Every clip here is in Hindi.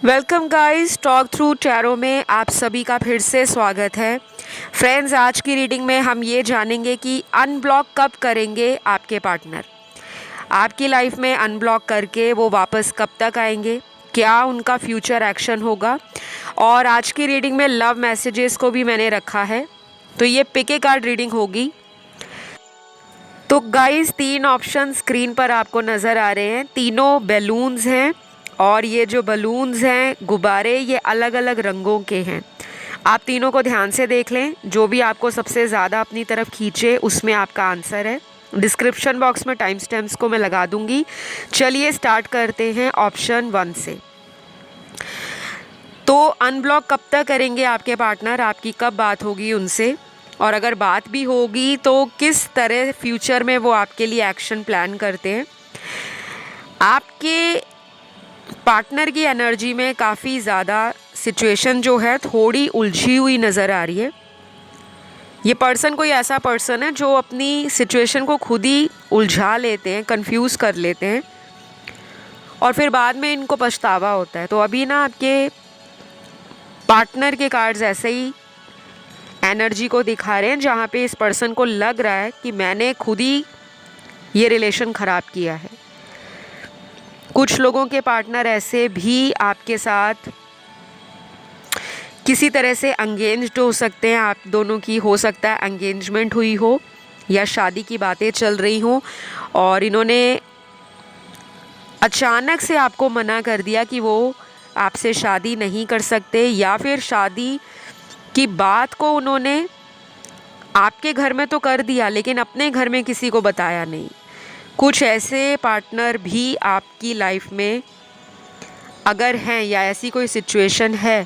Welcome guys, talk through tarot में आप सभी का फिर से स्वागत है। फ्रेंड्स, आज की रीडिंग में हम ये जानेंगे कि अनब्लॉक कब करेंगे आपके पार्टनर। आपकी लाइफ में अनब्लॉक करके वो वापस कब तक आएंगे, क्या उनका फ्यूचर एक्शन होगा। और आज की रीडिंग में लव मैसेजेस को भी मैंने रखा है, तो ये पिक ए कार्ड रीडिंग होगी। तो गाइस, 3 ऑप्शन स्क्रीन पर आपको नज़र आ रहे हैं। तीनों बैलून्स हैं और ये जो बलून्स हैं, गुब्बारे, ये अलग अलग रंगों के हैं। आप तीनों को ध्यान से देख लें, जो भी आपको सबसे ज़्यादा अपनी तरफ खींचे उसमें आपका आंसर है। डिस्क्रिप्शन बॉक्स में टाइम स्टैम्प्स को मैं लगा दूंगी। चलिए स्टार्ट करते हैं ऑप्शन 1 से। तो अनब्लॉक कब तक करेंगे आपके पार्टनर, आपकी कब बात होगी उनसे, और अगर बात भी होगी तो किस तरह फ्यूचर में वो आपके लिए एक्शन प्लान करते हैं। आपके पार्टनर की एनर्जी में काफ़ी ज़्यादा सिचुएशन जो है थोड़ी उलझी हुई नज़र आ रही है। ये पर्सन कोई ऐसा पर्सन है जो अपनी सिचुएशन को खुद ही उलझा लेते हैं, कंफ्यूज कर लेते हैं और फिर बाद में इनको पछतावा होता है। तो अभी ना आपके पार्टनर के कार्ड्स ऐसे ही एनर्जी को दिखा रहे हैं जहाँ पे इस पर्सन को लग रहा है कि मैंने खुद ही ये रिलेशन ख़राब किया है। कुछ लोगों के पार्टनर ऐसे भी आपके साथ किसी तरह से एंगेज्ड हो सकते हैं। आप दोनों की हो सकता है एंगेजमेंट हुई हो या शादी की बातें चल रही हों और इन्होंने अचानक से आपको मना कर दिया कि वो आपसे शादी नहीं कर सकते, या फिर शादी की बात को उन्होंने आपके घर में तो कर दिया लेकिन अपने घर में किसी को बताया नहीं। कुछ ऐसे पार्टनर भी आपकी लाइफ में अगर हैं या ऐसी कोई सिचुएशन है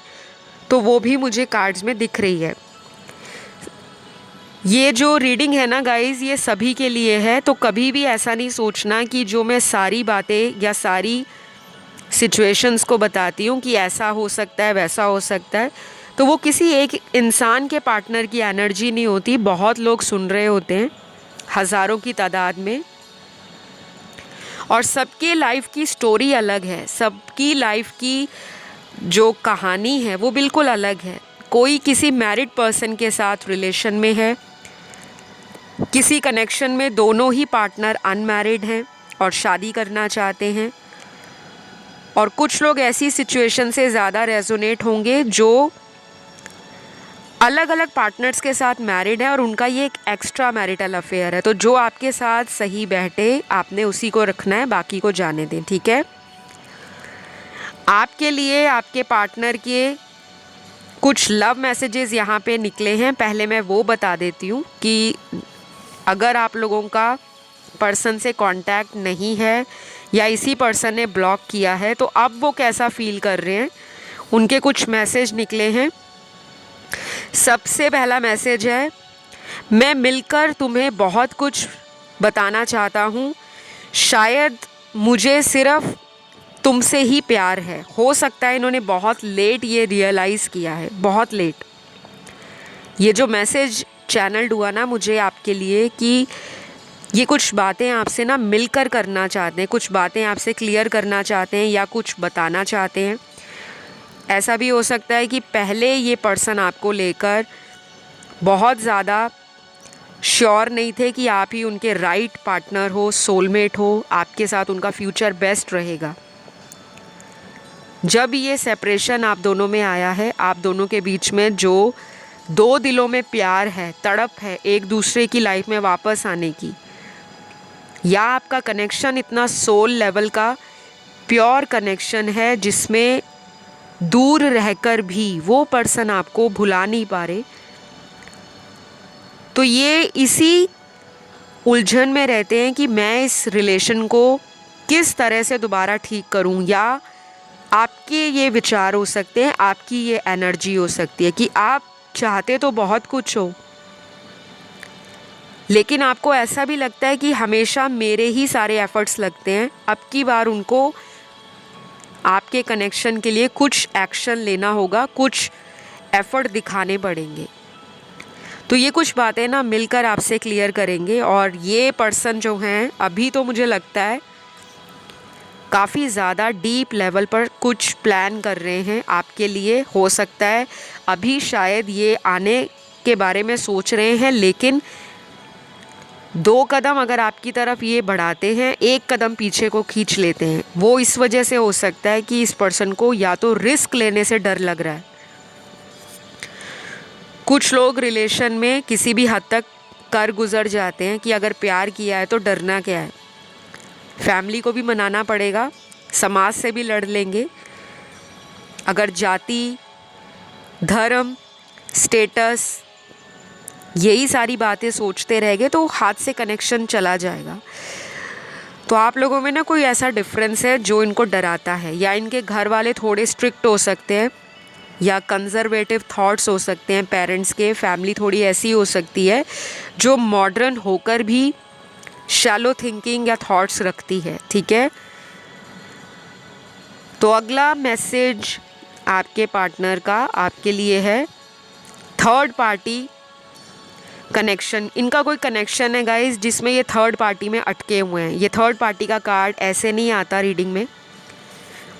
तो वो भी मुझे कार्ड्स में दिख रही है। ये जो रीडिंग है ना गाइज़, ये सभी के लिए है। तो कभी भी ऐसा नहीं सोचना कि जो मैं सारी बातें या सारी सिचुएशंस को बताती हूँ कि ऐसा हो सकता है वैसा हो सकता है, तो वो किसी एक इंसान के पार्टनर की एनर्जी नहीं होती। बहुत लोग सुन रहे होते हैं, हज़ारों की तादाद में, और सबके लाइफ की स्टोरी अलग है। सबकी लाइफ की जो कहानी है वो बिल्कुल अलग है। कोई किसी मैरिड पर्सन के साथ रिलेशन में है, किसी कनेक्शन में दोनों ही पार्टनर अनमैरिड हैं और शादी करना चाहते हैं, और कुछ लोग ऐसी सिचुएशन से ज़्यादा रेजोनेट होंगे जो अलग अलग पार्टनर्स के साथ मैरिड है और उनका ये एक एक्स्ट्रा मैरिटल अफेयर है। तो जो आपके साथ सही बैठे आपने उसी को रखना है, बाकी को जाने दें, ठीक है। आपके लिए आपके पार्टनर के कुछ लव मैसेजेस यहाँ पे निकले हैं। पहले मैं वो बता देती हूँ कि अगर आप लोगों का पर्सन से कांटेक्ट नहीं है या इसी पर्सन ने ब्लॉक किया है तो अब वो कैसा फील कर रहे हैं, उनके कुछ मैसेज निकले हैं। सबसे पहला मैसेज है, मैं मिलकर तुम्हें बहुत कुछ बताना चाहता हूँ। शायद मुझे सिर्फ तुमसे ही प्यार है। हो सकता है इन्होंने बहुत लेट ये रियलाइज़ किया है, बहुत लेट। ये जो मैसेज चैनल्ड हुआ ना मुझे आपके लिए कि ये कुछ बातें आपसे ना मिलकर करना चाहते हैं, कुछ बातें आपसे क्लियर करना चाहते हैं या कुछ बताना चाहते हैं। ऐसा भी हो सकता है कि पहले ये पर्सन आपको लेकर बहुत ज़्यादा श्योर नहीं थे कि आप ही उनके राइट पार्टनर हो, सोलमेट हो, आपके साथ उनका फ्यूचर बेस्ट रहेगा। जब ये सेपरेशन आप दोनों में आया है, आप दोनों के बीच में जो दो दिलों में प्यार है, तड़प है एक दूसरे की लाइफ में वापस आने की, या आपका कनेक्शन इतना सोल लेवल का प्योर कनेक्शन है जिसमें दूर रहकर भी वो पर्सन आपको भुला नहीं पा रहे, तो ये इसी उलझन में रहते हैं कि मैं इस रिलेशन को किस तरह से दोबारा ठीक करूं। या आपके ये विचार हो सकते हैं, आपकी ये एनर्जी हो सकती है कि आप चाहते तो बहुत कुछ हो लेकिन आपको ऐसा भी लगता है कि हमेशा मेरे ही सारे एफर्ट्स लगते हैं, अब की बार उनको आपके कनेक्शन के लिए कुछ एक्शन लेना होगा, कुछ एफर्ट दिखाने पड़ेंगे। तो ये कुछ बातें ना मिलकर आपसे क्लियर करेंगे। और ये पर्सन जो हैं, अभी तो मुझे लगता है काफ़ी ज़्यादा डीप लेवल पर कुछ प्लान कर रहे हैं आपके लिए। हो सकता है अभी शायद ये आने के बारे में सोच रहे हैं, लेकिन 2 कदम अगर आपकी तरफ ये बढ़ाते हैं, 1 कदम पीछे को खींच लेते हैं। वो इस वजह से हो सकता है कि इस पर्सन को या तो रिस्क लेने से डर लग रहा है। कुछ लोग रिलेशन में किसी भी हद तक कर गुजर जाते हैं कि अगर प्यार किया है तो डरना क्या है। फैमिली को भी मनाना पड़ेगा, समाज से भी लड़ लेंगे। अगर जाति, धर्म, स्टेटस, यही सारी बातें सोचते रहेंगे तो हाथ से कनेक्शन चला जाएगा। तो आप लोगों में ना कोई ऐसा डिफरेंस है जो इनको डराता है, या इनके घर वाले थोड़े स्ट्रिक्ट हो सकते हैं, या कंजर्वेटिव थॉट्स हो सकते हैं पेरेंट्स के। फैमिली थोड़ी ऐसी हो सकती है जो मॉडर्न होकर भी शैलो थिंकिंग या थॉट्स रखती है। ठीक है, तो अगला मैसेज आपके पार्टनर का आपके लिए है थर्ड पार्टी कनेक्शन। इनका कोई कनेक्शन है गाइस जिसमें ये थर्ड पार्टी में अटके हुए हैं। ये थर्ड पार्टी का कार्ड ऐसे नहीं आता रीडिंग में,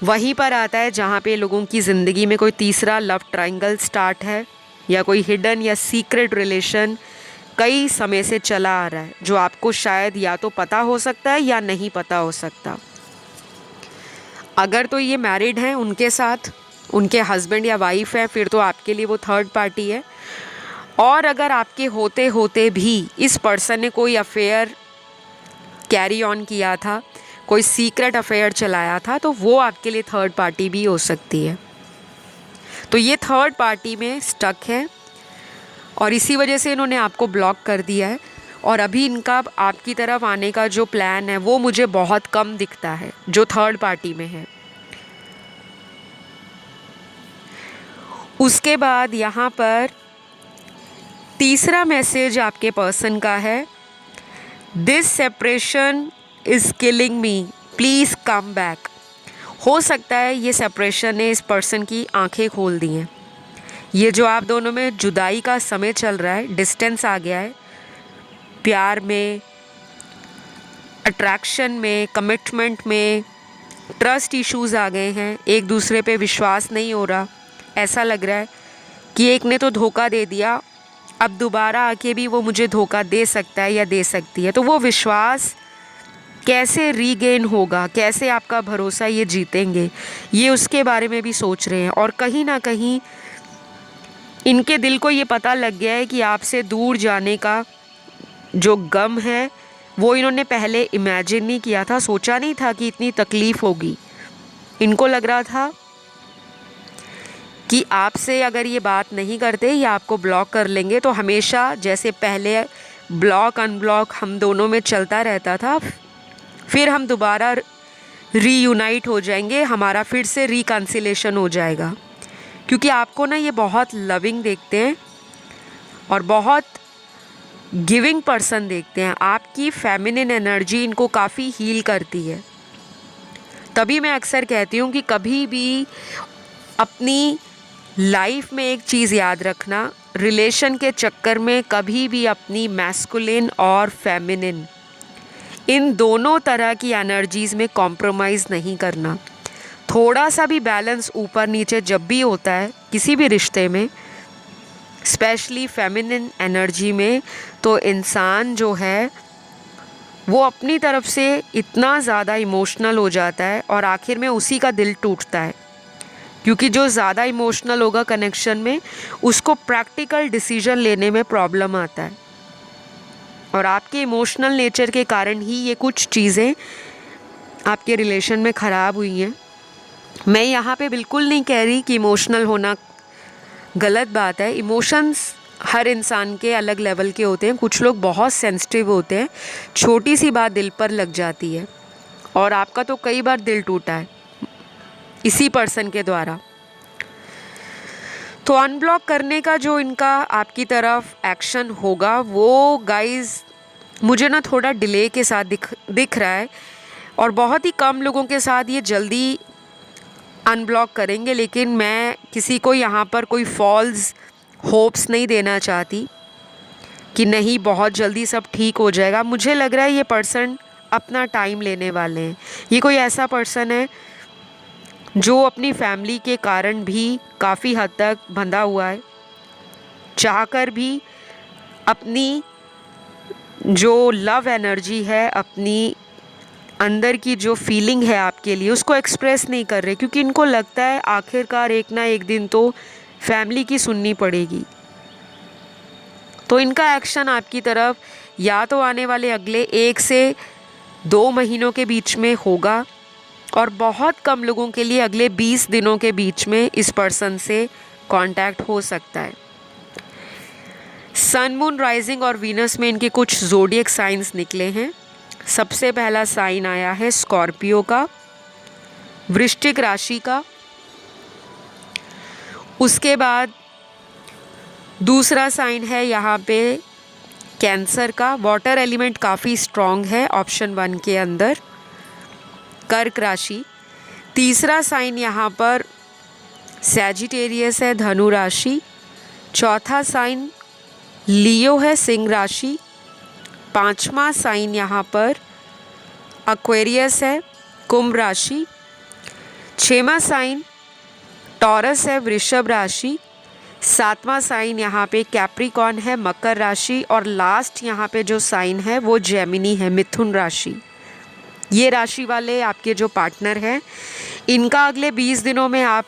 वहीं पर आता है जहाँ पे लोगों की ज़िंदगी में कोई तीसरा लव ट्रायंगल स्टार्ट है, या कोई हिडन या सीक्रेट रिलेशन कई समय से चला आ रहा है, जो आपको शायद या तो पता हो सकता है या नहीं पता हो सकता। अगर तो ये मैरिड हैं, उनके साथ उनके हस्बैंड या वाइफ है, फिर तो आपके लिए वो थर्ड पार्टी है। और अगर आपके होते होते भी इस पर्सन ने कोई अफेयर कैरी ऑन किया था, कोई सीक्रेट अफेयर चलाया था, तो वो आपके लिए थर्ड पार्टी भी हो सकती है। तो ये थर्ड पार्टी में स्टक है और इसी वजह से इन्होंने आपको ब्लॉक कर दिया है। और अभी इनका आपकी तरफ आने का जो प्लान है वो मुझे बहुत कम दिखता है, जो थर्ड पार्टी में है। उसके बाद यहाँ पर तीसरा मैसेज आपके पर्सन का है, this separation is killing me, please come back. हो सकता है ये सेपरेशन ने इस पर्सन की आंखें खोल दी हैं। ये जो आप दोनों में जुदाई का समय चल रहा है, डिस्टेंस आ गया है, प्यार में, अट्रैक्शन में, कमिटमेंट में ट्रस्ट इश्यूज़ आ गए हैं, एक दूसरे पे विश्वास नहीं हो रहा। ऐसा लग रहा है कि एक ने तो धोखा दे दिया, अब दोबारा आके भी वो मुझे धोखा दे सकता है या दे सकती है। तो वो विश्वास कैसे रीगेन होगा, कैसे आपका भरोसा ये जीतेंगे, ये उसके बारे में भी सोच रहे हैं। और कहीं ना कहीं इनके दिल को ये पता लग गया है कि आपसे दूर जाने का जो गम है वो इन्होंने पहले इमेजिन नहीं किया था, सोचा नहीं था कि इतनी तकलीफ़ होगी। इनको लग रहा था कि आपसे अगर ये बात नहीं करते या आपको ब्लॉक कर लेंगे तो हमेशा जैसे पहले ब्लॉक अनब्लॉक हम दोनों में चलता रहता था, फिर हम दोबारा रीयूनाइट हो जाएंगे, हमारा फिर से रिकन्सिलेशन हो जाएगा। क्योंकि आपको ना ये बहुत लविंग देखते हैं और बहुत गिविंग पर्सन देखते हैं। आपकी फेमिनिन एनर्जी इनको काफ़ी हील करती है। तभी मैं अक्सर कहती हूँ कि कभी भी अपनी लाइफ में एक चीज़ याद रखना, रिलेशन के चक्कर में कभी भी अपनी मैस्कुलिन और फेमिनिन इन दोनों तरह की एनर्जीज़ में कॉम्प्रोमाइज़ नहीं करना। थोड़ा सा भी बैलेंस ऊपर नीचे जब भी होता है किसी भी रिश्ते में, स्पेशली फेमिनिन एनर्जी में, तो इंसान जो है वो अपनी तरफ से इतना ज़्यादा इमोशनल हो जाता है और आखिर में उसी का दिल टूटता है। क्योंकि जो ज़्यादा इमोशनल होगा कनेक्शन में, उसको प्रैक्टिकल डिसीजन लेने में प्रॉब्लम आता है। और आपके इमोशनल नेचर के कारण ही ये कुछ चीज़ें आपके रिलेशन में ख़राब हुई हैं। मैं यहाँ पे बिल्कुल नहीं कह रही कि इमोशनल होना गलत बात है। इमोशंस हर इंसान के अलग लेवल के होते हैं। कुछ लोग बहुत सेंसिटिव होते हैं, छोटी सी बात दिल पर लग जाती है। और आपका तो कई बार दिल टूटा है इसी पर्सन के द्वारा। तो अनब्लॉक करने का जो इनका आपकी तरफ एक्शन होगा वो गाइज़ मुझे ना थोड़ा डिले के साथ दिख रहा है। और बहुत ही कम लोगों के साथ ये जल्दी अनब्लॉक करेंगे। लेकिन मैं किसी को यहाँ पर कोई फॉल्स होप्स नहीं देना चाहती कि नहीं बहुत जल्दी सब ठीक हो जाएगा। मुझे लग रहा है ये पर्सन अपना टाइम लेने वाले हैं। ये कोई ऐसा पर्सन है जो अपनी फैमिली के कारण भी काफ़ी हद तक बंधा हुआ है, चाहकर भी अपनी जो लव एनर्जी है, अपनी अंदर की जो फीलिंग है आपके लिए, उसको एक्सप्रेस नहीं कर रहे, क्योंकि इनको लगता है आखिरकार एक ना एक दिन तो फैमिली की सुननी पड़ेगी। तो इनका एक्शन आपकी तरफ या तो आने वाले अगले 1 से 2 महीनों के बीच में होगा, और बहुत कम लोगों के लिए अगले 20 दिनों के बीच में इस पर्सन से कांटेक्ट हो सकता है। सन, मून, राइजिंग और वीनस में इनके कुछ ज़ोडिएक साइंस निकले हैं। सबसे पहला साइन आया है स्कॉर्पियो का, वृश्चिक राशि का। उसके बाद दूसरा साइन है यहाँ पे कैंसर का। वाटर एलिमेंट काफ़ी स्ट्रॉन्ग है ऑप्शन 1 के अंदर, कर्क राशि। तीसरा साइन यहाँ पर सैजिटेरियस है, धनु राशि। चौथा साइन लियो है, सिंह राशि। पांचवा साइन यहाँ पर एक्वेरियस है, कुंभ राशि। छठवां साइन टॉरस है, वृषभ राशि। सातवां साइन यहाँ पे कैप्रिकॉर्न है, मकर राशि। और लास्ट यहाँ पे जो साइन है वो जेमिनी है, मिथुन राशि। ये राशि वाले आपके जो पार्टनर हैं, इनका अगले 20 दिनों में आप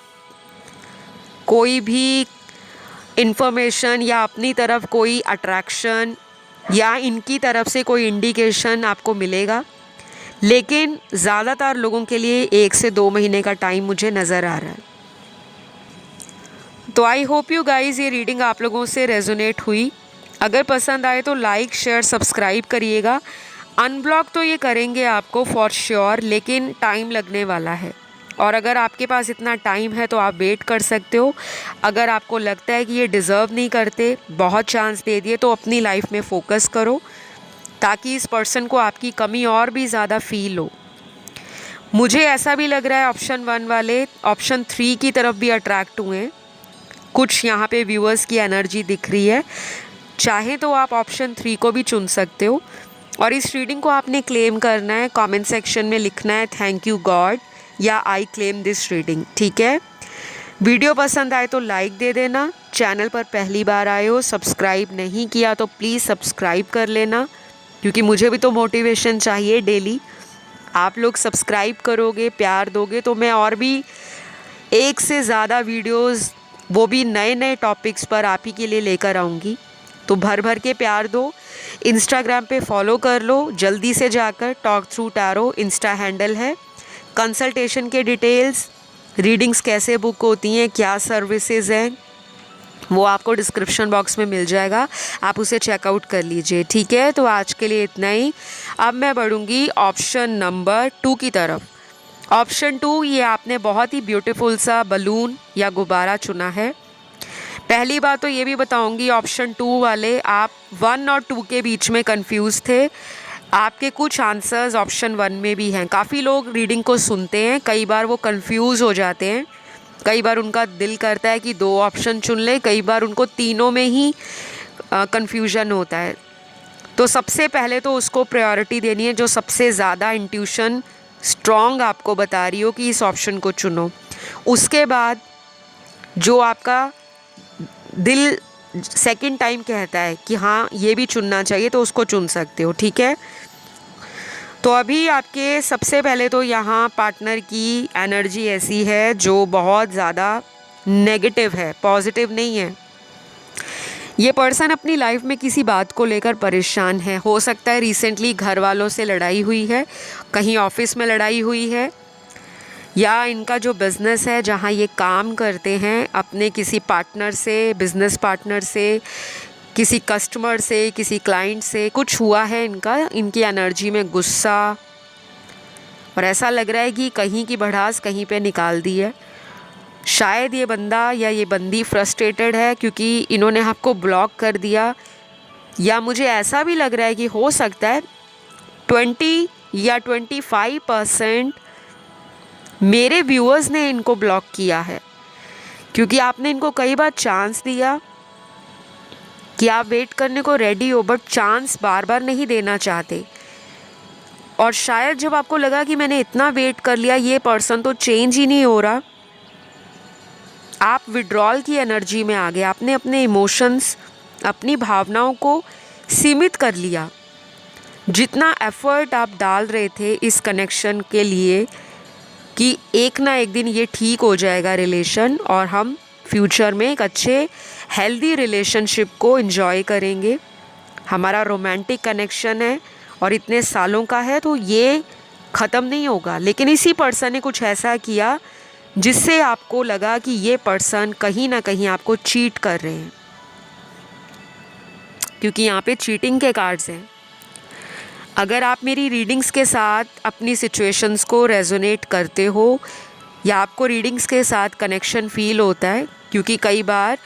कोई भी इंफॉर्मेशन या अपनी तरफ कोई अट्रैक्शन या इनकी तरफ से कोई इंडिकेशन आपको मिलेगा, लेकिन ज़्यादातर लोगों के लिए 1 से 2 महीने का टाइम मुझे नज़र आ रहा है। तो आई होप यू गाइज़ ये रीडिंग आप लोगों से रेजोनेट हुई। अगर पसंद आए तो लाइक, शेयर, सब्सक्राइब करिएगा। अनब्लॉक तो ये करेंगे आपको फॉर श्योर, लेकिन टाइम लगने वाला है। और अगर आपके पास इतना टाइम है तो आप वेट कर सकते हो। अगर आपको लगता है कि ये डिज़र्व नहीं करते, बहुत चांस दे दिए, तो अपनी लाइफ में फ़ोकस करो ताकि इस पर्सन को आपकी कमी और भी ज़्यादा फील हो। मुझे ऐसा भी लग रहा है ऑप्शन 1 वाले ऑप्शन 3 की तरफ भी अट्रैक्ट हुए हैं। कुछ यहाँ पे व्यूअर्स की एनर्जी दिख रही है। चाहे तो आप ऑप्शन 3 को भी चुन सकते हो। और इस रीडिंग को आपने क्लेम करना है, कमेंट सेक्शन में लिखना है थैंक यू गॉड या आई क्लेम दिस रीडिंग, ठीक है। वीडियो पसंद आए तो लाइक दे देना। चैनल पर पहली बार आए हो, सब्सक्राइब नहीं किया तो प्लीज़ सब्सक्राइब कर लेना, क्योंकि मुझे भी तो मोटिवेशन चाहिए डेली। आप लोग सब्सक्राइब करोगे, प्यार दोगे, तो मैं और भी 1 से ज़्यादा वीडियोस, वो भी नए नए टॉपिक्स पर आप ही के लिए लेकर आऊँगी। तो भर भर के प्यार दो। इंस्टाग्राम पे फॉलो कर लो जल्दी से जाकर, talk through tarot insta handle है। कंसल्टेशन के डिटेल्स, रीडिंग्स कैसे बुक होती हैं, क्या सर्विसेज हैं, वो आपको डिस्क्रिप्शन बॉक्स में मिल जाएगा, आप उसे चेकआउट कर लीजिए, ठीक है। तो आज के लिए इतना ही। अब मैं बढ़ूँगी ऑप्शन नंबर 2 की तरफ। ऑप्शन 2, ये आपने बहुत ही ब्यूटीफुल सा बलून या गुब्बारा चुना है। पहली बात तो ये भी बताऊंगी, ऑप्शन 2 वाले आप 1 और 2 के बीच में कंफ्यूज थे। आपके कुछ आंसर्स ऑप्शन 1 में भी हैं। काफ़ी लोग रीडिंग को सुनते हैं, कई बार वो कंफ्यूज हो जाते हैं, कई बार उनका दिल करता है कि 2 ऑप्शन चुन ले, कई बार उनको तीनों में ही कंफ्यूजन होता है। तो सबसे पहले तो उसको प्रायोरिटी देनी है जो सबसे ज़्यादा इंट्यूशन स्ट्रॉन्ग आपको बता रही हो कि इस ऑप्शन को चुनो। उसके बाद जो आपका दिल सेकंड टाइम कहता है कि हाँ ये भी चुनना चाहिए, तो उसको चुन सकते हो, ठीक है। तो अभी आपके सबसे पहले तो यहाँ पार्टनर की एनर्जी ऐसी है जो बहुत ज़्यादा नेगेटिव है, पॉजिटिव नहीं है। ये पर्सन अपनी लाइफ में किसी बात को लेकर परेशान है। हो सकता है रिसेंटली घर वालों से लड़ाई हुई है, कहीं ऑफिस में लड़ाई हुई है, या इनका जो बिज़नेस है जहाँ ये काम करते हैं, अपने किसी पार्टनर से, बिज़नेस पार्टनर से, किसी कस्टमर से, किसी क्लाइंट से कुछ हुआ है इनका। इनकी एनर्जी में गुस्सा, और ऐसा लग रहा है कि कहीं की भड़ास कहीं पे निकाल दी है। शायद ये बंदा या ये बंदी फ्रस्ट्रेटेड है क्योंकि इन्होंने आपको ब्लॉक कर दिया, या मुझे ऐसा भी लग रहा है कि हो सकता है 20 या 25% मेरे व्यूअर्स ने इनको ब्लॉक किया है, क्योंकि आपने इनको कई बार चांस दिया कि आप वेट करने को रेडी हो, बट चांस बार बार नहीं देना चाहते। और शायद जब आपको लगा कि मैंने इतना वेट कर लिया, ये पर्सन तो चेंज ही नहीं हो रहा, आप विड्रॉल की एनर्जी में आ गए। आपने अपने इमोशंस, अपनी भावनाओं को सीमित कर लिया। जितना एफर्ट आप डाल रहे थे इस कनेक्शन के लिए कि एक ना एक दिन ये ठीक हो जाएगा रिलेशन और हम फ्यूचर में एक अच्छे हेल्दी रिलेशनशिप को एंजॉय करेंगे, हमारा रोमांटिक कनेक्शन है और इतने सालों का है, तो ये ख़त्म नहीं होगा। लेकिन इसी पर्सन ने कुछ ऐसा किया जिससे आपको लगा कि ये पर्सन कहीं ना कहीं आपको चीट कर रहे हैं, क्योंकि यहाँ पे चीटिंग के कार्ड्स हैं। अगर आप मेरी रीडिंग्स के साथ अपनी सिचुएशंस को रेजोनेट करते हो या आपको रीडिंग्स के साथ कनेक्शन फील होता है, क्योंकि कई बार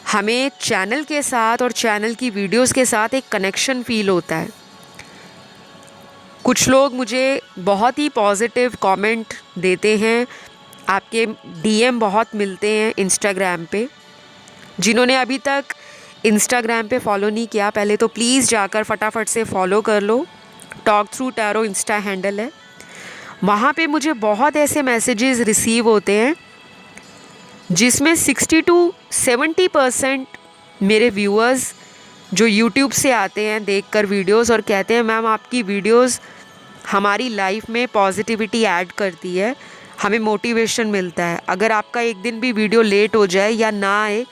हमें चैनल के साथ और चैनल की वीडियोस के साथ एक कनेक्शन फील होता है। कुछ लोग मुझे बहुत ही पॉजिटिव कमेंट देते हैं, आपके डीएम बहुत मिलते हैं इंस्टाग्राम पे। जिन्होंने अभी तक इंस्टाग्राम पे फॉलो नहीं किया, पहले तो प्लीज़ जाकर फटाफट से फॉलो कर लो। Talk through tarot insta handle है। वहाँ पे मुझे बहुत ऐसे मैसेजेस रिसीव होते हैं जिसमें 60 to 70% मेरे व्यूअर्स जो यूट्यूब से आते हैं देखकर वीडियोस और कहते हैं मैम आपकी वीडियोस हमारी लाइफ में पॉजिटिविटी ऐड करती है, हमें मोटिवेशन मिलता है। अगर आपका एक दिन भी वीडियो लेट हो जाए या ना आए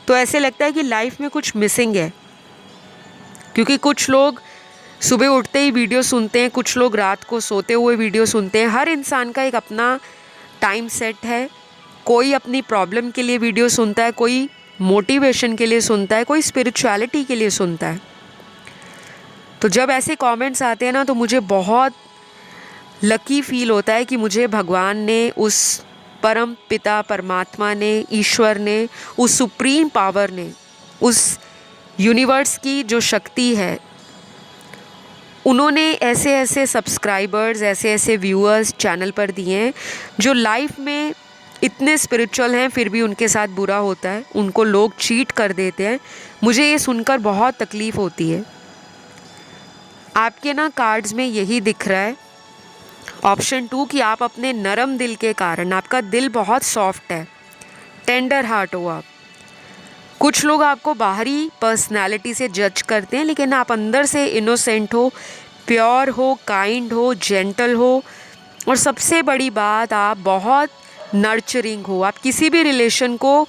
तो ऐसे लगता है कि लाइफ में कुछ मिसिंग है, क्योंकि कुछ लोग सुबह उठते ही वीडियो सुनते हैं, कुछ लोग रात को सोते हुए वीडियो सुनते हैं। हर इंसान का एक अपना टाइम सेट है। कोई अपनी प्रॉब्लम के लिए वीडियो सुनता है, कोई मोटिवेशन के लिए सुनता है, कोई स्पिरिचुअलिटी के लिए सुनता है। तो जब ऐसे कमेंट्स आते हैं ना, तो मुझे बहुत लकी फील होता है कि मुझे भगवान ने, उस परम पिता परमात्मा ने, ईश्वर ने, उस सुप्रीम पावर ने, उस यूनिवर्स की जो शक्ति है, उन्होंने ऐसे ऐसे सब्सक्राइबर्स, ऐसे ऐसे व्यूअर्स चैनल पर दिए हैं जो लाइफ में इतने स्पिरिचुअल हैं फिर भी उनके साथ बुरा होता है, उनको लोग चीट कर देते हैं। मुझे ये सुनकर बहुत तकलीफ़ होती है। आपके ना कार्ड्स में यही दिख रहा है, ऑप्शन 2, कि आप अपने नरम दिल के कारण, आपका दिल बहुत सॉफ्ट है, टेंडर हार्ट हो आप। कुछ लोग आपको बाहरी पर्सनालिटी से जज करते हैं, लेकिन आप अंदर से इनोसेंट हो, प्योर हो, काइंड हो, जेंटल हो, और सबसे बड़ी बात आप बहुत नर्चरिंग हो। आप किसी भी रिलेशन को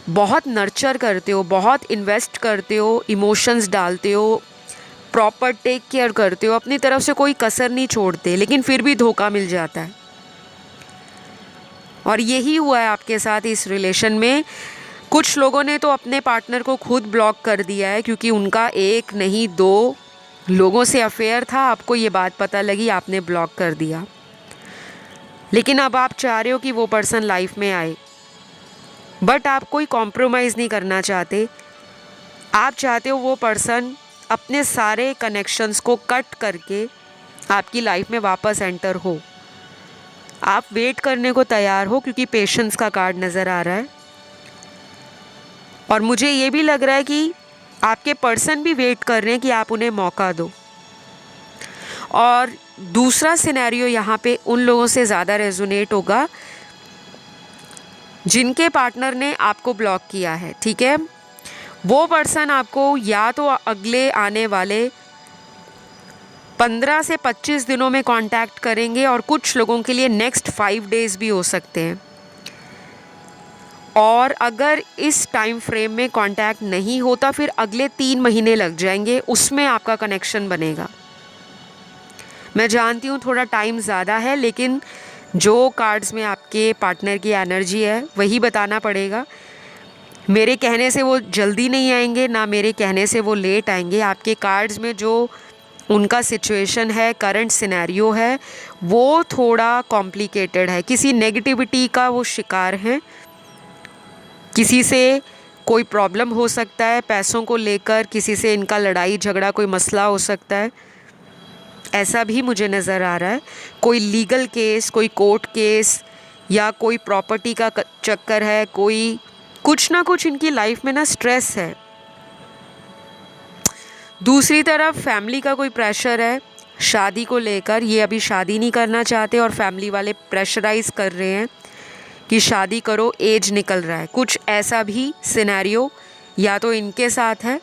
बहुत नर्चर करते हो, बहुत इन्वेस्ट करते हो, इमोशंस डालते हो, प्रॉपर टेक केयर करते हो, अपनी तरफ से कोई कसर नहीं छोड़ते, लेकिन फिर भी धोखा मिल जाता है। और यही हुआ है आपके साथ इस रिलेशन में। कुछ लोगों ने तो अपने पार्टनर को खुद ब्लॉक कर दिया है, क्योंकि उनका एक नहीं 2 लोगों से अफेयर था, आपको ये बात पता लगी, आपने ब्लॉक कर दिया। लेकिन अब आप चाह रहे हो कि वो पर्सन लाइफ में आए, बट आप कोई कॉम्प्रोमाइज़ नहीं करना चाहते। आप चाहते हो वो पर्सन अपने सारे कनेक्शंस को कट करके आपकी लाइफ में वापस एंटर हो। आप वेट करने को तैयार हो, क्योंकि पेशेंस का कार्ड नज़र आ रहा है। और मुझे ये भी लग रहा है कि आपके पर्सन भी वेट कर रहे हैं कि आप उन्हें मौका दो। और दूसरा सिनेरियो यहाँ पे उन लोगों से ज़्यादा रेजोनेट होगा जिनके पार्टनर ने आपको ब्लॉक किया है, ठीक है। वो पर्सन आपको या तो अगले आने वाले 15 से 25 दिनों में कांटेक्ट करेंगे, और कुछ लोगों के लिए नेक्स्ट 5 डेज़ भी हो सकते हैं। और अगर इस टाइम फ्रेम में कांटेक्ट नहीं होता, फिर अगले 3 महीने लग जाएंगे, उसमें आपका कनेक्शन बनेगा। मैं जानती हूँ थोड़ा टाइम ज़्यादा है, लेकिन जो कार्ड्स में आपके पार्टनर की एनर्जी है वही बताना पड़ेगा। मेरे कहने से वो जल्दी नहीं आएंगे, ना मेरे कहने से वो लेट आएंगे। आपके कार्ड्स में जो उनका सिचुएशन है, करंट सिनेरियो है, वो थोड़ा कॉम्प्लिकेटेड है। किसी नेगेटिविटी का वो शिकार हैं, किसी से कोई प्रॉब्लम हो सकता है पैसों को लेकर, किसी से इनका लड़ाई झगड़ा, कोई मसला हो सकता है, ऐसा भी मुझे नज़र आ रहा है। कोई लीगल केस, कोई कोर्ट केस, या कोई प्रॉपर्टी का चक्कर है, कोई कुछ ना कुछ इनकी लाइफ में ना स्ट्रेस है। दूसरी तरफ फैमिली का कोई प्रेशर है, शादी को लेकर ये अभी शादी नहीं करना चाहते और फैमिली वाले प्रेशराइज़ कर रहे हैं कि शादी करो, एज निकल रहा है। कुछ ऐसा भी सिनेरियो या तो इनके साथ है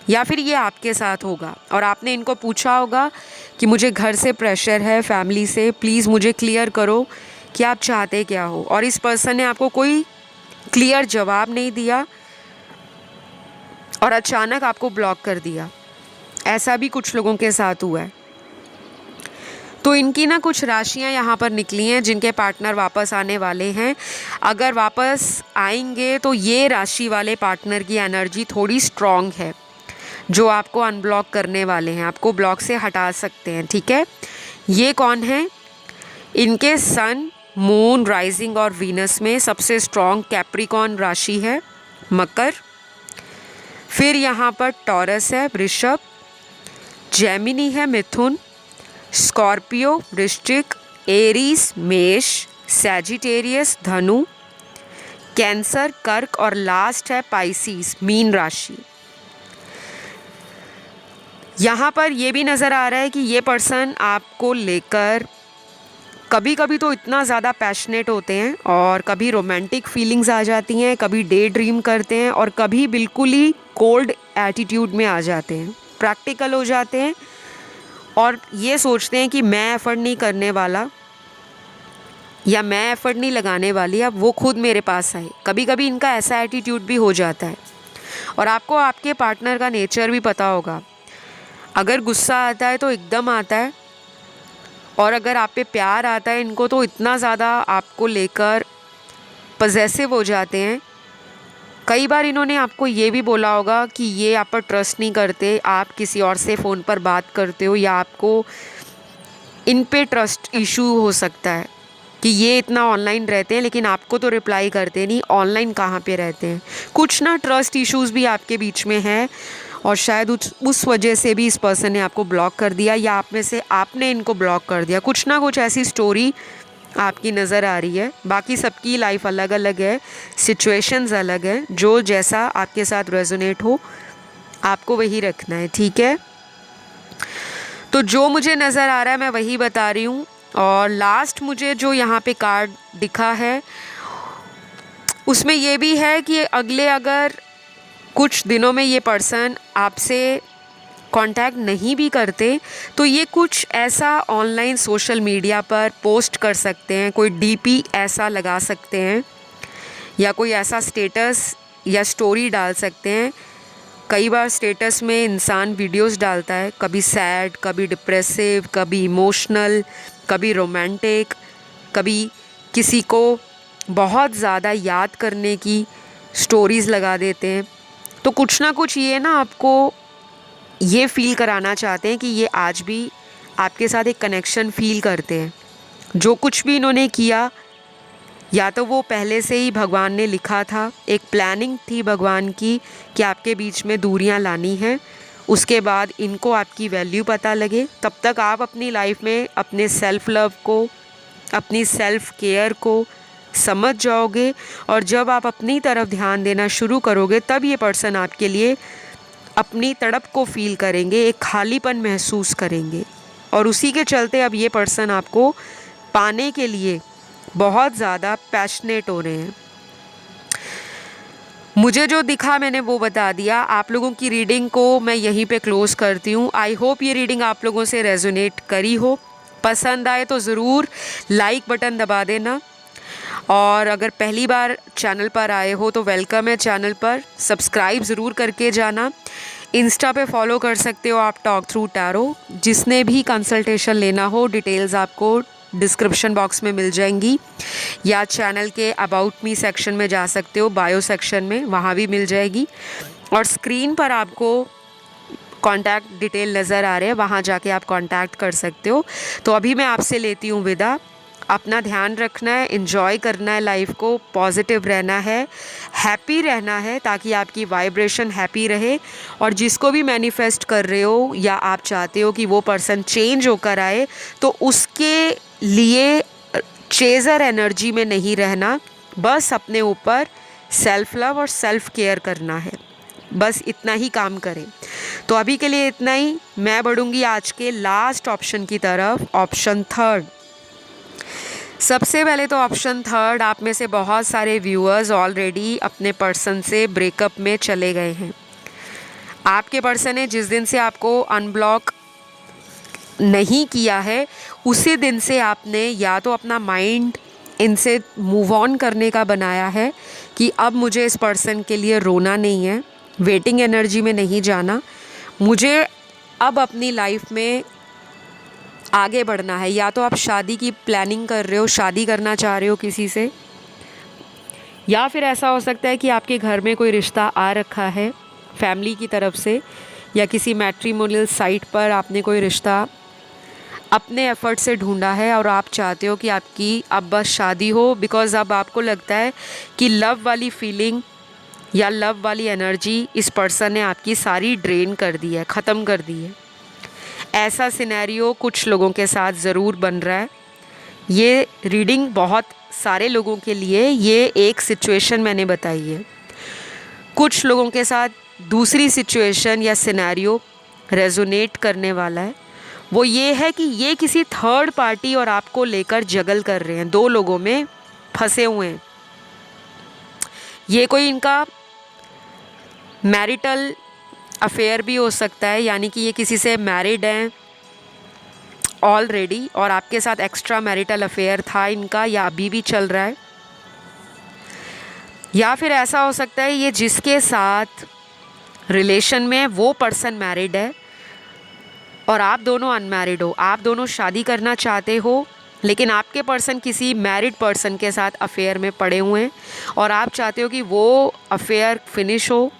या फिर ये आपके साथ होगा और आपने इनको पूछा होगा कि मुझे घर से प्रेशर है, फैमिली से, प्लीज़ मुझे क्लियर करो कि आप चाहते क्या हो। और इस पर्सन ने आपको कोई क्लियर जवाब नहीं दिया और अचानक आपको ब्लॉक कर दिया। ऐसा भी कुछ लोगों के साथ हुआ है। तो इनकी ना कुछ राशियां यहाँ पर निकली हैं जिनके पार्टनर वापस आने वाले हैं। अगर वापस आएंगे तो ये राशि वाले पार्टनर की एनर्जी थोड़ी स्ट्रॉन्ग है जो आपको अनब्लॉक करने वाले हैं, आपको ब्लॉक से हटा सकते हैं। ठीक है, ये कौन है? इनके सन, मून, राइजिंग और वीनस में सबसे स्ट्रॉन्ग कैप्रिकॉर्न राशि है मकर, फिर यहाँ पर टॉरस है वृषभ, जेमिनी है मिथुन, स्कॉर्पियो वृश्चिक, एरीज मेष, सैजिटेरियस धनु, कैंसर कर्क और लास्ट है पाइसिस मीन राशि। यहाँ पर ये भी नज़र आ रहा है कि ये पर्सन आपको लेकर कभी कभी तो इतना ज़्यादा पैशनेट होते हैं और कभी रोमांटिक फीलिंग्स आ जाती हैं, कभी डे ड्रीम करते हैं और कभी बिल्कुल ही कोल्ड एटीट्यूड में आ जाते हैं, प्रैक्टिकल हो जाते हैं और ये सोचते हैं कि मैं एफर्ट नहीं करने वाला या मैं एफर्ट नहीं लगाने वाली, अब वो खुद मेरे पास आए। कभी कभी इनका ऐसा एटीट्यूड भी हो जाता है। और आपको आपके पार्टनर का नेचर भी पता होगा। अगर गुस्सा आता है तो एकदम आता है और अगर आप पे प्यार आता है इनको तो इतना ज़्यादा आपको लेकर पजेसिव हो जाते हैं। कई बार इन्होंने आपको ये भी बोला होगा कि ये आप पर ट्रस्ट नहीं करते, आप किसी और से फ़ोन पर बात करते हो या आपको इन पे ट्रस्ट इशू हो सकता है कि ये इतना ऑनलाइन रहते हैं लेकिन आपको तो रिप्लाई करते नहीं, ऑनलाइन कहाँ पे रहते हैं। कुछ ना ट्रस्ट इश्यूज़ भी आपके बीच में हैं और शायद उस वजह से भी इस पर्सन ने आपको ब्लॉक कर दिया या आप में से आपने इनको ब्लॉक कर दिया। कुछ ना कुछ ऐसी स्टोरी आपकी नज़र आ रही है। बाकी सबकी लाइफ अलग अलग है, सिचुएशंस अलग है, जो जैसा आपके साथ रेजोनेट हो आपको वही रखना है। ठीक है, तो जो मुझे नज़र आ रहा है मैं वही बता रही हूँ। और लास्ट मुझे जो यहाँ पे कार्ड दिखा है उसमें ये भी है कि अगर कुछ दिनों में ये पर्सन आपसे कांटेक्ट नहीं भी करते तो ये कुछ ऐसा ऑनलाइन सोशल मीडिया पर पोस्ट कर सकते हैं, कोई डीपी ऐसा लगा सकते हैं या कोई ऐसा स्टेटस या स्टोरी डाल सकते हैं। कई बार स्टेटस में इंसान वीडियोस डालता है, कभी सैड, कभी डिप्रेसिव, कभी इमोशनल, कभी रोमांटिक, कभी किसी को बहुत ज़्यादा याद करने की स्टोरीज़ लगा देते हैं। तो कुछ ना कुछ ये ना आपको ये फील कराना चाहते हैं कि ये आज भी आपके साथ एक कनेक्शन फील करते हैं। जो कुछ भी इन्होंने किया या तो वो पहले से ही भगवान ने लिखा था, एक प्लानिंग थी भगवान की कि आपके बीच में दूरियां लानी हैं। उसके बाद इनको आपकी वैल्यू पता लगे, तब तक आप अपनी लाइफ में अपने सेल्फ़ लव को, अपनी सेल्फ़ केयर को समझ जाओगे और जब आप अपनी तरफ ध्यान देना शुरू करोगे तब ये पर्सन आपके लिए अपनी तड़प को फील करेंगे, एक खालीपन महसूस करेंगे और उसी के चलते अब ये पर्सन आपको पाने के लिए बहुत ज़्यादा पैशनेट हो रहे हैं। मुझे जो दिखा मैंने वो बता दिया। आप लोगों की रीडिंग को मैं यहीं पे क्लोज़ करती हूँ। आई होप ये रीडिंग आप लोगों से रेजोनेट करी हो। पसंद आए तो ज़रूर लाइक बटन दबा देना और अगर पहली बार चैनल पर आए हो तो वेलकम है चैनल पर, सब्सक्राइब ज़रूर करके जाना। इंस्टा पे फॉलो कर सकते हो आप टॉक थ्रू टैरो। जिसने भी कंसल्टेशन लेना हो डिटेल्स आपको डिस्क्रिप्शन बॉक्स में मिल जाएंगी या चैनल के अबाउट मी सेक्शन में जा सकते हो, बायो सेक्शन में, वहाँ भी मिल जाएगी। और स्क्रीन पर आपको कॉन्टैक्ट डिटेल नज़र आ रहे हैं, वहाँ जाके आप कॉन्टैक्ट कर सकते हो। तो अभी मैं आपसे लेती हूँ विदा। अपना ध्यान रखना है, एंजॉय करना है लाइफ को, पॉजिटिव रहना है, हैप्पी रहना है ताकि आपकी वाइब्रेशन हैप्पी रहे। और जिसको भी मैनिफेस्ट कर रहे हो या आप चाहते हो कि वो पर्सन चेंज होकर आए तो उसके लिए चेज़र एनर्जी में नहीं रहना, बस अपने ऊपर सेल्फ लव और सेल्फ केयर करना है, बस इतना ही काम करें। तो अभी के लिए इतना ही। मैं बढ़ूँगी आज के लास्ट ऑप्शन की तरफ, ऑप्शन थर्ड। सबसे पहले तो ऑप्शन थर्ड, आप में से बहुत सारे व्यूअर्स ऑलरेडी अपने पर्सन से ब्रेकअप में चले गए हैं। आपके पर्सन ने जिस दिन से आपको अनब्लॉक नहीं किया है उसी दिन से आपने या तो अपना माइंड इनसे मूव ऑन करने का बनाया है कि अब मुझे इस पर्सन के लिए रोना नहीं है, वेटिंग एनर्जी में नहीं जाना, मुझे अब अपनी लाइफ में आगे बढ़ना है। या तो आप शादी की प्लानिंग कर रहे हो, शादी करना चाह रहे हो किसी से, या फिर ऐसा हो सकता है कि आपके घर में कोई रिश्ता आ रखा है फैमिली की तरफ से, या किसी मैट्रिमोनियल साइट पर आपने कोई रिश्ता अपने एफ़र्ट से ढूंढा है और आप चाहते हो कि आपकी अब बस शादी हो, बिकॉज़ अब आपको लगता है कि लव वाली फीलिंग या लव वाली एनर्जी इस पर्सन ने आपकी सारी ड्रेन कर दी है, ख़त्म कर दी है। ऐसा सिनेरियो कुछ लोगों के साथ ज़रूर बन रहा है। ये रीडिंग बहुत सारे लोगों के लिए ये एक सिचुएशन मैंने बताई है। कुछ लोगों के साथ दूसरी सिचुएशन या सिनेरियो रेजोनेट करने वाला है। वो ये है कि ये किसी थर्ड पार्टी और आपको लेकर जगल कर रहे हैं, दो लोगों में फंसे हुए हैं। ये कोई इनका मैरिटल अफेयर भी हो सकता है, यानी कि ये किसी से मैरिड हैं ऑलरेडी और आपके साथ एक्स्ट्रा मैरिटल अफेयर था इनका, या अभी भी चल रहा है। या फिर ऐसा हो सकता है ये जिसके साथ रिलेशन में वो पर्सन मैरिड है और आप दोनों अनमैरिड हो, आप दोनों शादी करना चाहते हो, लेकिन आपके पर्सन किसी मैरिड पर्सन के साथ अफेयर में पड़े हुए हैं और आप चाहते हो कि वो अफेयर फिनिश हो,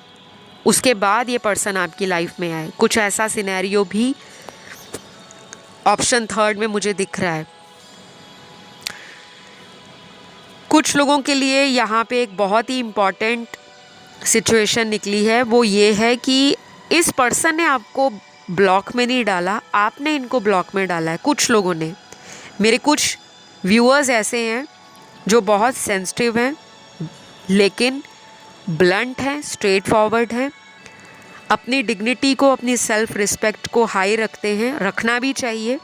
उसके बाद ये पर्सन आपकी लाइफ में आए। कुछ ऐसा सिनेरियो भी ऑप्शन थर्ड में मुझे दिख रहा है। कुछ लोगों के लिए यहाँ पे एक बहुत ही इम्पॉर्टेंट सिचुएशन निकली है, वो ये है कि इस पर्सन ने आपको ब्लॉक में नहीं डाला, आपने इनको ब्लॉक में डाला है। कुछ लोगों ने, मेरे कुछ व्यूअर्स ऐसे हैं जो बहुत सेंसिटिव हैं लेकिन ब्लंट हैं, स्ट्रेट फॉरवर्ड हैं, अपनी डिग्निटी को, अपनी सेल्फ रिस्पेक्ट को हाई रखते हैं, रखना भी चाहिए।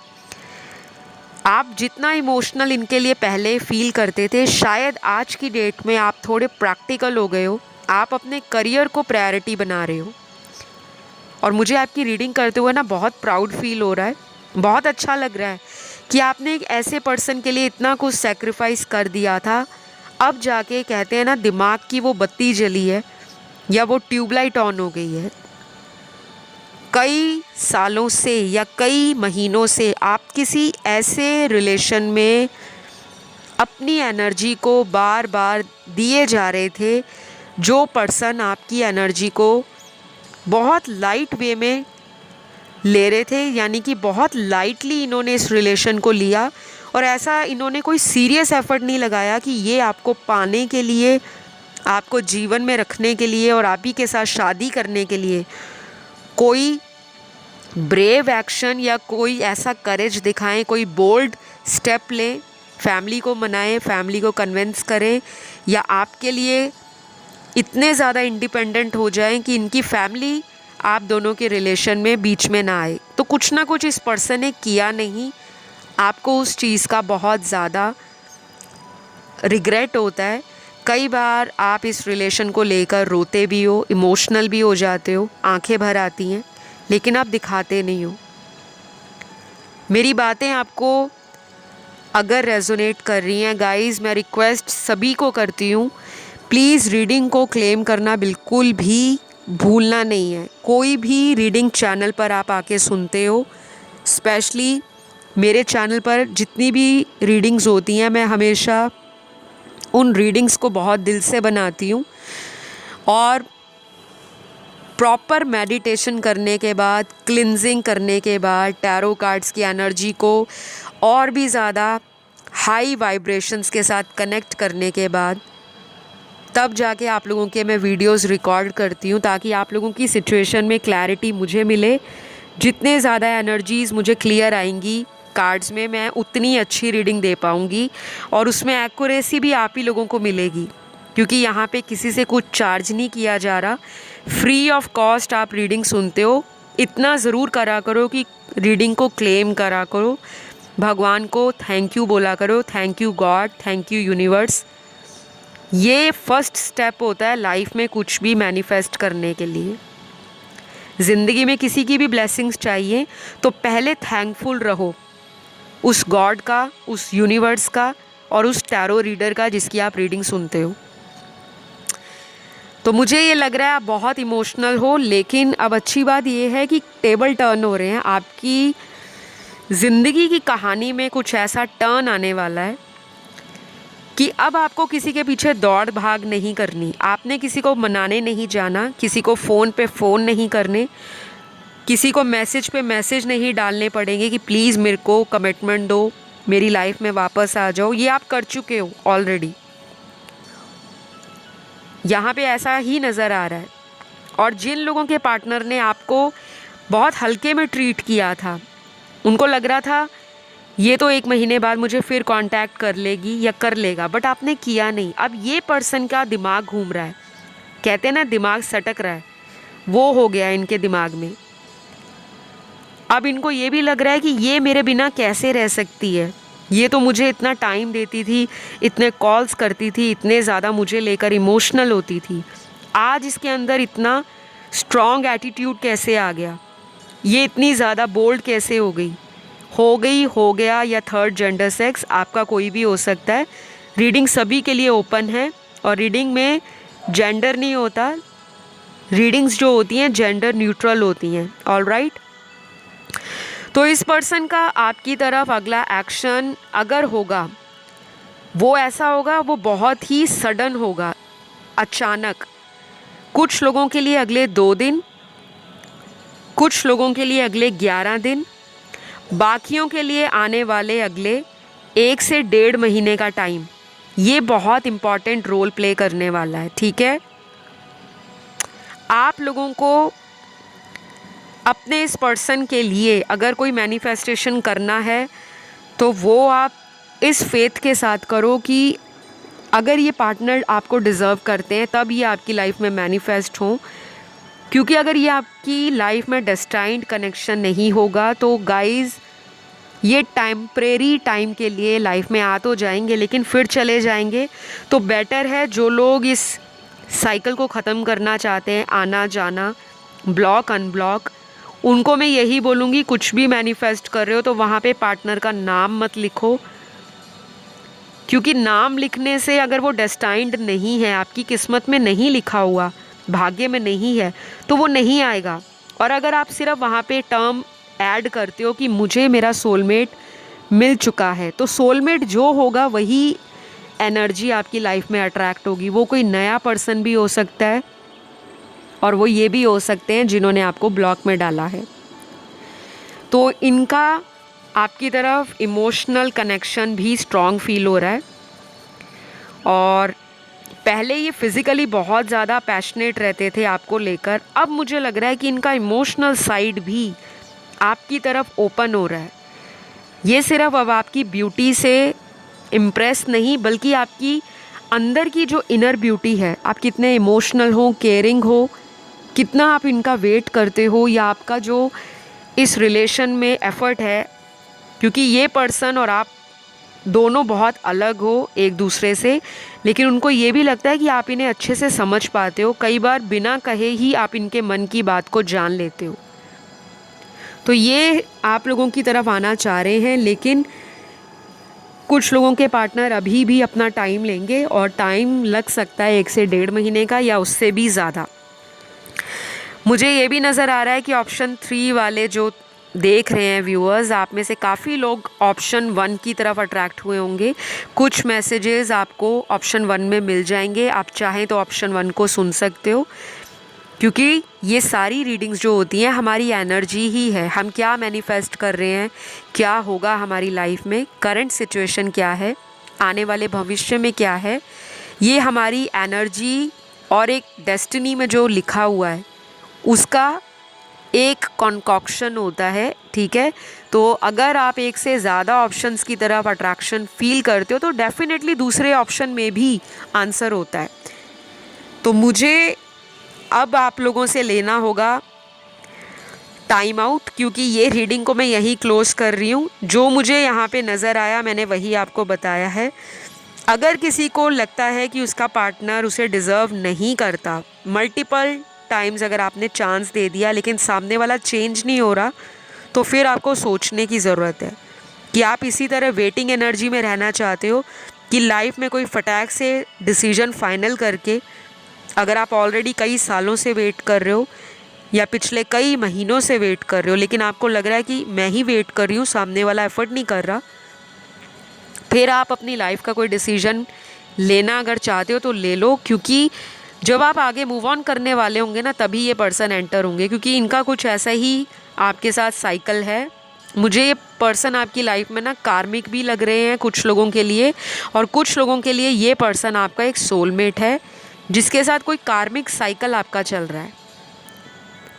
आप जितना इमोशनल इनके लिए पहले फील करते थे, शायद आज की डेट में आप थोड़े प्रैक्टिकल हो गए हो, आप अपने करियर को प्रायोरिटी बना रहे हो। और मुझे आपकी रीडिंग करते हुए ना बहुत प्राउड फील हो रहा है, बहुत अच्छा लग रहा है कि आपने एक ऐसे पर्सन के लिए इतना कुछ सैक्रिफाइस कर दिया था। अब जाके कहते हैं ना, दिमाग की वो बत्ती जली है या वो ट्यूबलाइट ऑन हो गई है। कई सालों से या कई महीनों से आप किसी ऐसे रिलेशन में अपनी एनर्जी को बार बार दिए जा रहे थे, जो पर्सन आपकी एनर्जी को बहुत लाइट वे में ले रहे थे, यानी कि बहुत लाइटली इन्होंने इस रिलेशन को लिया और ऐसा इन्होंने कोई सीरियस एफर्ट नहीं लगाया कि ये आपको पाने के लिए, आपको जीवन में रखने के लिए और आप ही के साथ शादी करने के लिए कोई ब्रेव एक्शन या कोई ऐसा करेज दिखाएं, कोई बोल्ड स्टेप लें, फैमिली को मनाएं, फैमिली को कन्विंस करें, या आपके लिए इतने ज़्यादा इंडिपेंडेंट हो जाएं कि इनकी फैमिली आप दोनों के रिलेशन में बीच में ना आए। तो कुछ ना कुछ इस पर्सन ने किया नहीं, आपको उस चीज़ का बहुत ज़्यादा रिग्रेट होता है। कई बार आप इस रिलेशन को लेकर रोते भी हो, इमोशनल भी हो जाते हो, आंखें भर आती हैं, लेकिन आप दिखाते नहीं हो। मेरी बातें आपको अगर रेजोनेट कर रही हैं गाइस, मैं रिक्वेस्ट सभी को करती हूँ, प्लीज़ रीडिंग को क्लेम करना बिल्कुल भी भूलना नहीं है। कोई भी रीडिंग चैनल पर आप आके सुनते हो, स्पेशली मेरे चैनल पर जितनी भी रीडिंग्स होती हैं, मैं हमेशा उन रीडिंग्स को बहुत दिल से बनाती हूँ और प्रॉपर मेडिटेशन करने के बाद, क्लिनजिंग करने के बाद, टैरो कार्ड्स की एनर्जी को और भी ज़्यादा हाई वाइब्रेशंस के साथ कनेक्ट करने के बाद तब जाके आप लोगों के मैं वीडियोस रिकॉर्ड करती हूँ, ताकि आप लोगों की सिचुएशन में क्लैरिटी मुझे मिले। जितने ज़्यादा एनर्जीज़ मुझे क्लियर आएंगी कार्ड्स में, मैं उतनी अच्छी रीडिंग दे पाऊँगी और उसमें एक्यूरेसी भी आप ही लोगों को मिलेगी, क्योंकि यहाँ पे किसी से कुछ चार्ज नहीं किया जा रहा। फ्री ऑफ कॉस्ट आप रीडिंग सुनते हो, इतना ज़रूर करा करो कि रीडिंग को क्लेम करा करो, भगवान को थैंक यू बोला करो, thank you God, thank you universe. ये फर्स्ट स्टेप होता है लाइफ में कुछ भी मैनिफेस्ट करने के लिए। ज़िंदगी में किसी की भी ब्लेसिंग्स चाहिए तो पहले थैंकफुल रहो उस गॉड का, उस यूनिवर्स का और उस टैरो रीडर का जिसकी आप रीडिंग सुनते हो। तो मुझे ये लग रहा है आप बहुत इमोशनल हो, लेकिन अब अच्छी बात ये है कि टेबल टर्न हो रहे हैं। आपकी ज़िंदगी की कहानी में कुछ ऐसा टर्न आने वाला है कि अब आपको किसी के पीछे दौड़ भाग नहीं करनी। आपने किसी को मनाने नहीं जाना, किसी को फ़ोन पे फ़ोन नहीं करने, किसी को मैसेज पे मैसेज नहीं डालने पड़ेंगे कि प्लीज़ मेरे को कमिटमेंट दो, मेरी लाइफ में वापस आ जाओ। ये आप कर चुके हो ऑलरेडी। यहाँ पे ऐसा ही नज़र आ रहा है। और जिन लोगों के पार्टनर ने आपको बहुत हल्के में ट्रीट किया था, उनको लग रहा था ये तो 1 महीने बाद मुझे फिर कांटेक्ट कर लेगी या कर लेगा, बट आपने किया नहीं। अब ये पर्सन का दिमाग घूम रहा है, कहते हैं ना दिमाग सटक रहा है, वो हो गया इनके दिमाग में। अब इनको ये भी लग रहा है कि ये मेरे बिना कैसे रह सकती है, ये तो मुझे इतना टाइम देती थी, इतने कॉल्स करती थी, इतने ज़्यादा मुझे लेकर इमोशनल होती थी, आज इसके अंदर इतना स्ट्रॉन्ग एटीट्यूड कैसे आ गया, ये इतनी ज़्यादा बोल्ड कैसे हो गया या थर्ड जेंडर सेक्स, आपका कोई भी हो सकता है। रीडिंग सभी के लिए ओपन है और रीडिंग में जेंडर नहीं होता, रीडिंग्स जो होती हैं जेंडर न्यूट्रल होती हैं। ऑलराइट, तो इस पर्सन का आपकी तरफ अगला एक्शन अगर होगा, वो ऐसा होगा, वो बहुत ही सडन होगा, अचानक। कुछ लोगों के लिए अगले 2 दिन, कुछ लोगों के लिए अगले 11 दिन, बाकियों के लिए आने वाले अगले 1 से 1.5 महीने का टाइम। ये बहुत इम्पॉर्टेंट रोल प्ले करने वाला है, ठीक है। आप लोगों को अपने इस पर्सन के लिए अगर कोई मैनिफेस्टेशन करना है तो वो आप इस फेथ के साथ करो कि अगर ये पार्टनर आपको डिज़र्व करते हैं तब ये आपकी लाइफ में मैनिफेस्ट हों। क्योंकि अगर ये आपकी लाइफ में डेस्टाइन्ड कनेक्शन नहीं होगा तो गाइज़ ये टेम्परेरी टाइम के लिए लाइफ में आ तो जाएंगे लेकिन फिर चले जाएंगे। तो बेटर है जो लोग इस साइकिल को ख़त्म करना चाहते हैं, आना जाना, ब्लॉक अनब्लॉक, उनको मैं यही बोलूँगी कुछ भी मैनिफेस्ट कर रहे हो तो वहाँ पे पार्टनर का नाम मत लिखो। क्योंकि नाम लिखने से अगर वो डेस्टाइन्ड नहीं है, आपकी किस्मत में नहीं लिखा हुआ, भाग्य में नहीं है, तो वो नहीं आएगा। और अगर आप सिर्फ वहाँ पे टर्म ऐड करते हो कि मुझे मेरा सोलमेट मिल चुका है, तो सोलमेट जो होगा वही एनर्जी आपकी लाइफ में अट्रैक्ट होगी। वो कोई नया पर्सन भी हो सकता है और वो ये भी हो सकते हैं जिन्होंने आपको ब्लॉक में डाला है। तो इनका आपकी तरफ इमोशनल कनेक्शन भी स्ट्रॉन्ग फील हो रहा है। और पहले ये फिज़िकली बहुत ज़्यादा पैशनेट रहते थे आपको लेकर, अब मुझे लग रहा है कि इनका इमोशनल साइड भी आपकी तरफ ओपन हो रहा है। ये सिर्फ अब आपकी ब्यूटी से इम्प्रेस नहीं, बल्कि आपकी अंदर की जो इनर ब्यूटी है, आप कितने इमोशनल हो, केयरिंग हो, कितना आप इनका वेट करते हो, या आपका जो इस रिलेशन में एफ़र्ट है। क्योंकि ये पर्सन और आप दोनों बहुत अलग हो एक दूसरे से, लेकिन उनको ये भी लगता है कि आप इन्हें अच्छे से समझ पाते हो। कई बार बिना कहे ही आप इनके मन की बात को जान लेते हो। तो ये आप लोगों की तरफ आना चाह रहे हैं, लेकिन कुछ लोगों के पार्टनर अभी भी अपना टाइम लेंगे और टाइम लग सकता है 1 से 1.5 महीने का या उससे भी ज़्यादा। मुझे ये भी नज़र आ रहा है कि ऑप्शन 3 वाले जो देख रहे हैं व्यूअर्स, आप में से काफ़ी लोग ऑप्शन 1 की तरफ अट्रैक्ट हुए होंगे। कुछ मैसेजेस आपको ऑप्शन 1 में मिल जाएंगे, आप चाहें तो ऑप्शन 1 को सुन सकते हो। क्योंकि ये सारी रीडिंग्स जो होती हैं हमारी एनर्जी ही है, हम क्या मैनिफेस्ट कर रहे हैं, क्या होगा हमारी लाइफ में, करंट सिचुएशन क्या है, आने वाले भविष्य में क्या है, ये हमारी एनर्जी और एक डेस्टिनी में जो लिखा हुआ है उसका एक कॉन्कॉक्शन होता है, ठीक है। तो अगर आप 1 से ज़्यादा ऑप्शंस की तरफ अट्रैक्शन फील करते हो तो डेफिनेटली दूसरे ऑप्शन में भी आंसर होता है। तो मुझे अब आप लोगों से लेना होगा टाइम आउट, क्योंकि ये रीडिंग को मैं यही क्लोज़ कर रही हूँ। जो मुझे यहाँ पे नज़र आया मैंने वही आपको बताया है। अगर किसी को लगता है कि उसका पार्टनर उसे डिज़र्व नहीं करता, मल्टीपल टाइम्स अगर आपने चांस दे दिया लेकिन सामने वाला चेंज नहीं हो रहा, तो फिर आपको सोचने की ज़रूरत है कि आप इसी तरह वेटिंग एनर्जी में रहना चाहते हो कि लाइफ में कोई फटाक से डिसीजन फाइनल करके, अगर आप ऑलरेडी कई सालों से वेट कर रहे हो या पिछले कई महीनों से वेट कर रहे हो लेकिन आपको लग रहा है कि मैं ही वेट कर रही हूँ, सामने वाला एफर्ट नहीं कर रहा, फिर आप अपनी लाइफ का कोई डिसीजन लेना अगर चाहते हो तो ले लो। क्योंकि जब आप आगे मूव ऑन करने वाले होंगे ना, तभी ये पर्सन एंटर होंगे, क्योंकि इनका कुछ ऐसा ही आपके साथ साइकिल है। मुझे ये पर्सन आपकी लाइफ में ना कार्मिक भी लग रहे हैं कुछ लोगों के लिए, और कुछ लोगों के लिए ये पर्सन आपका एक सोलमेट है जिसके साथ कोई कार्मिक साइकिल आपका चल रहा है।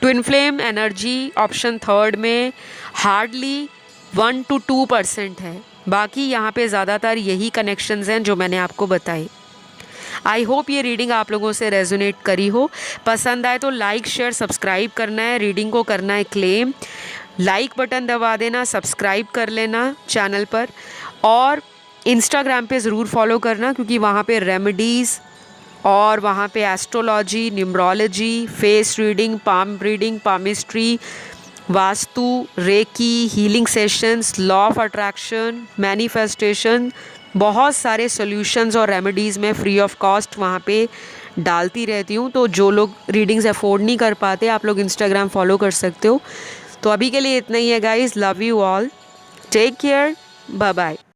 Twin flame energy option third में हार्डली 1 to 2% है, बाकी यहाँ पे ज़्यादातर यही कनेक्शंस हैं जो मैंने आपको बताए। आई होप ये रीडिंग आप लोगों से रेजोनेट करी हो। पसंद आए तो लाइक शेयर सब्सक्राइब करना है, रीडिंग को करना है क्लेम, लाइक बटन दबा देना, सब्सक्राइब कर लेना चैनल पर, और इंस्टाग्राम पे ज़रूर फॉलो करना क्योंकि वहाँ पे रेमेडीज़ और वहाँ पे astrology, numerology, face reading, palmistry, vastu, reiki, healing sessions, law of attraction, manifestation, बहुत सारे सॉल्यूशंस और रेमेडीज़ मैं फ्री ऑफ कॉस्ट वहाँ पे डालती रहती हूँ। तो जो लोग रीडिंग्स अफोर्ड नहीं कर पाते, आप लोग इंस्टाग्राम फॉलो कर सकते हो। तो अभी के लिए इतना ही है guys. Love you all, take care, bye bye.